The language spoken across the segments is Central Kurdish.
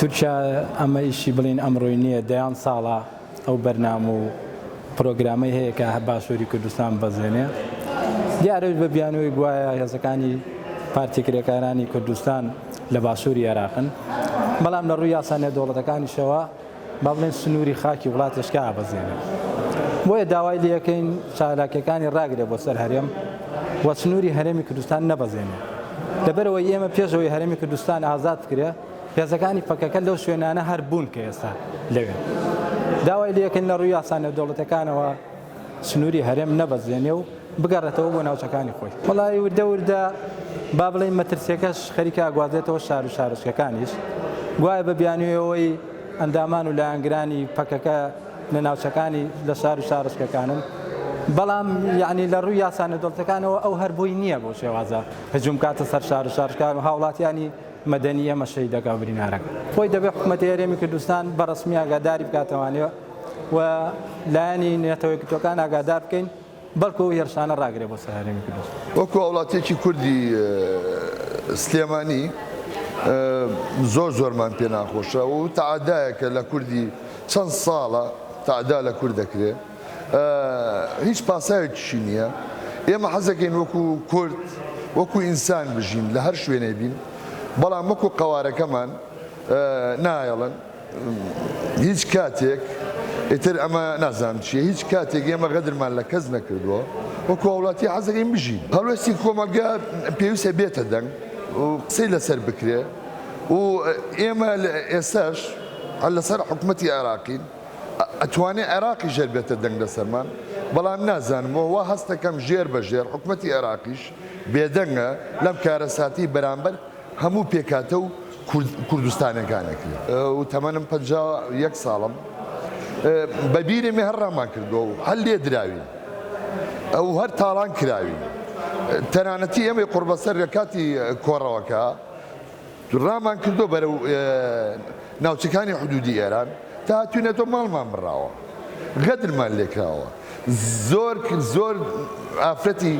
تورکیا ئەمە ئیشی بڵین ئەمڕۆی نییە دەیان ساڵە ئەو بەرنامە و پرۆگرامەی هەیە کە باشووری کوردستان بەزێنێ دیارە بە بیانەوەی گوایە هێزەکانی پارتی کرێکارانی کوردستان لە باشووری عێراقن بەڵام لە ڕووی یاسا نێودەوڵەتەکانیشەوە با بڵێن سنووری خاکی وڵاتیشکا بەزێنێ بۆیە داوای لە یەکەین چالاکیەکانی ڕاگرێ بۆ سەر هەرێم وە سنووری هەرێمی کوردستان نەبەزێنێ لەبەرەوە ئێمە پێشەوەی هەرێمی کوردستان ئازاد کرێ هێزەکانی پەکەکە لەو شوێنانە هەر بوون کە ئێستا لەوێ داوای لە یەکەین لە ڕووی یاسا نێودەوڵەتەکانەوە سنووری هەرێم نەبەزێنێ و بگەڕێتەوە بۆ ناوچەکانی خۆی وەڵی وردە وردە با بڵێن مەترسیەکەش خەریکە ئاگوازێتەوە شار و شارۆچکەکانیش گوایە بە بیانوویەوەی ئەندامان و لایەنگرانی پەکەکە لە ناوچەکانی لە شار و شارۆچکەکانن بەڵام یعنی لە ڕووی یاسا نێودەوڵەتەکانەوە ئەو هەر بۆی نییە بۆ شێوازە هەجوم کاتە سەر شار و شارۆچکان و هاوڵاتیانی مەدەنی ئەمە شەی دەکا برینارەکە خۆی دەبێت حکوومەتی هەرێمی کوردستان بەڕسمی ئاگاداری بکاتەوانەوە و لایەنی نێتەوەی کتۆکان ئاگادار بکەین بەڵکو و هێرشانە ڕاگرێ بۆ سەر هەرێمی کوردستان وەکو وڵاتێکی کوردی سلێمانی زۆرمان پێ ناخۆشە و تەعادایەکە لە کوردی چەند ساڵە تەعادا لە کورد دەکرێت هیچ پاسایەکیشی نییە ئێمە حەزەکەین وەکو کورد وەکو ئینسان بژین لە هەر شوێنێ بین بەڵام وەکو قەوارەکەمان نایەڵن هیچ کاتێک ئیتر ئەمە نازانم چیە هیچ کاتێک ئێمە غەدرمان لە کەس نەکردووە وەکو وڵاتی حەزەکەین بژین هەڵوێستی کۆمەلگا پێویستە بێتە دەنگ و قسەی لەسەر بکرێ و ئێمە ئێستاش لەسەر حکوومەتی عێراقین ئەتوانێ عێراقی ژێر بێتە دەنگ لەسەرمان بەڵام نازانمەوە وا هەستەکەم ژێر بە ژێر حکوومەتی عێراقیش بێدەنگە لەم کارەساتی بەرامبەر هەموو پێکاتە و کوردستانەکانێکی و تەمەنم 51 ساڵم بەبیرێمێ هەر ڕامان کردەوە و هەر لێ دراوین ئەو هەر تاڵان کراوین تەنانەتی ئێمەی قوربەسەر لە کاتی کۆڕەوەکە ڕامان کردو بەرەو ناوچەکانی حدودی ئێران تا هاتوونێتەوە ماڵمان بڕاوە غەدرمان لێکراوە زۆر ئافرەتی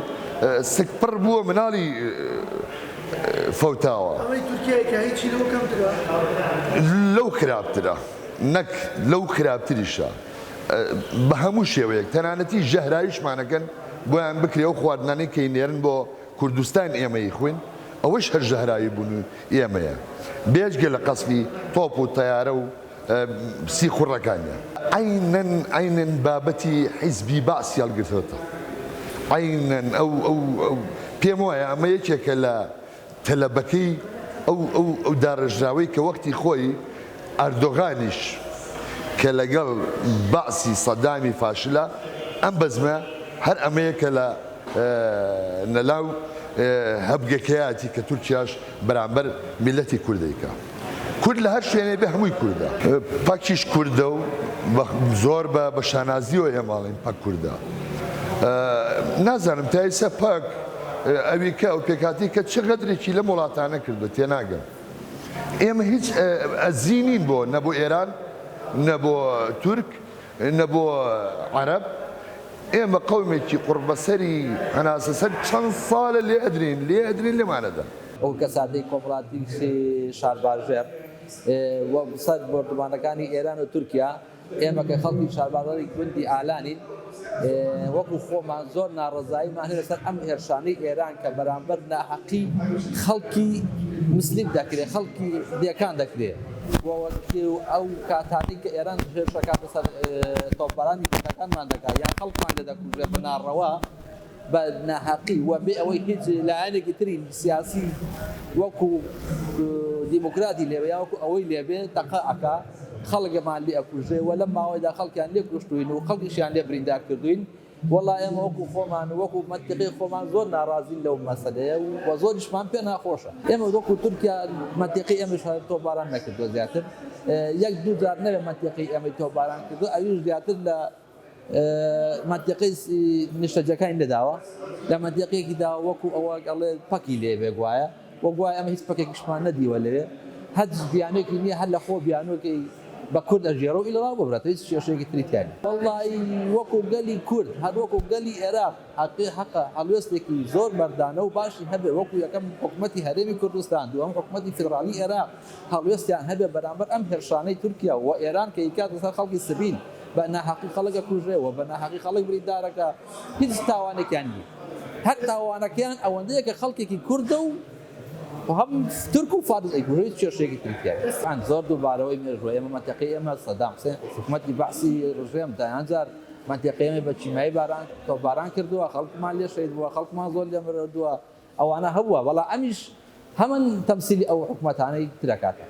سکپڕ بووە مناڵی فەوتاوە لەو خراپترە نەک لەو خراپتریشە بە هەموو شێوەیەک تەنانەتی ژەهراویشمانەکەن بۆیان بکرێ و خواردنانەی کەی نێرن بۆ کوردستان ئێمەی خوێن ئەوەش هەر ژەهراوی بوون و ئێمەیە بێژگە لە قەسبی تۆپ و تەیارە و سی خوڕەکانیە عینەن بابەتی حیزبی باسی هەڵگرتوێتە عینەن ئەو پێم وایە ئەمە یەکێکە لە تەلەبەکەی ئەو داڕژراوەی کە وەختی خۆی ئەردۆغانیش کە لەگەڵ باسی سەدامی فاشلە ئەم بەزمە هەر ئەمەیەکە لە نەلاو هەبگەکەیاتی کە تورکیاش بەرامبەر میلەتی کوردەیکە کورد لە هەر شوێنێ بێ هەمووی کووردە پاکیش کووردە و زۆر بە شانازیەوە ئێماڵین پاک کووردە نازانم تا ئێستا پاک ئەوی کە ئەو پێکاتی کە چه غەدرێکی لە وڵاتانە کردو تێناگەم ئێمە هیچ ئەزینین بۆ نەبوو ئێران نەبوو تورک نەبوو عەرەب ئێمە قەومێکی قوربەسەری هەناسەسەر چەند ساڵە لێ ئەدرین لێمانەدا ئەو کەسادەی کۆمەڵاتی شارباژێر وە سەر بەردومانەکانی ئێران و تورکیا ئێمە کە خەڵکی شارباژێری گوندی ئالانین وەکو خۆمان زۆر ناڕەزاییمان هەیە لەسەر ئەم هێرشانەی ئێران کە بەرامبەر ناحەقی خەڵکی مسلیم دەکرێت خەڵکی دیەکان دەکرێت ئەو کاتانی کە ئێران هێرشەکان لەسەر تۆپبارانی کوردەکانمان دەکات یان خەڵکمان لێ دەکوژێت بە ناڕەوا بە ناحەقی و بێ ئەوەی هیچ لایەنێکی تری سیاسی وەکو دیموکراتی لێبێ یا وەکو ئەوەی لێبێ تەقەعەکە خەڵکێمان لێ ئەکوژێ و لەم ماوەیەدا خەڵکیان لێ کوشتوین و خەڵکیشیان لێ بریندار کردوین وەڵا ئێمە وەکو خۆمان وەکو مەنتیقی خۆمان زۆر ناڕازین لەو مەسەلەیە و زۆریشمان پێ ناخۆشە ئێمە وەکو تورکیا مەنتیقی ئێمەش تۆپباران نەکردووە زیاتر یەک دوو جار نەوێ مەنتیقی ئێمەی تۆپباران کردو ئەویش زیاتر لە منطقی نیشتەجەکانی لەداوە لە منطقەیەکی دا وەکو ئەوە ئەڵێ پەکی لێبێ گوایە وە گوایە ئەمە هیچ پەکێکیشمان نەدیوە لەوێ هەر بیانێکی نییە هەر لە خۆ بیانۆکەی بە کورد ئەژێرە و ئیلڕاو ببرێت هیچ کێشەیەکی تری تیانی وەڵڵی وەکو گەلی کورد هەر وەکو گەلی عێراق حەقە هەڵوێستێکی زۆر بەردانە و باشی هەبێ وەکو یەکەم حکوومەتی هەرێمی کوردستان دووەم حکوومەتی فێدراڵی عێراق هەڵوێستیان هەبێ بەرامبەر ئەم هێرشانەی تورکیا و ئێران کە یکات لەسەر خەڵکی سبیل بە ناحەقی خەڵکە کوژێەوە بە ناحەقی خەڵک بریندارەکە هیچ تاوانێکیان نیە هەر تاوانەکەیان ئەوەندەیە کە خەڵکێکی کوردە و هەم تورک و فارس ئەیگوڕێت کێشەیەکی تریان زۆر دووبارەوەی مێژوە ئێمە منتەقەی ئێمە سەدام حوسێن حکوومەتی بەعسی ڕژێم دایانجار منتەقەی بە چیمایی باران کردووە خەڵکمان لێ شەید بووە خەڵکمان زۆر لێ مردووە ئەوانە هەبووە بەڵام ئەمیش هەمان تەمسیلی ئەو حکوومەتانەی ترەکاتە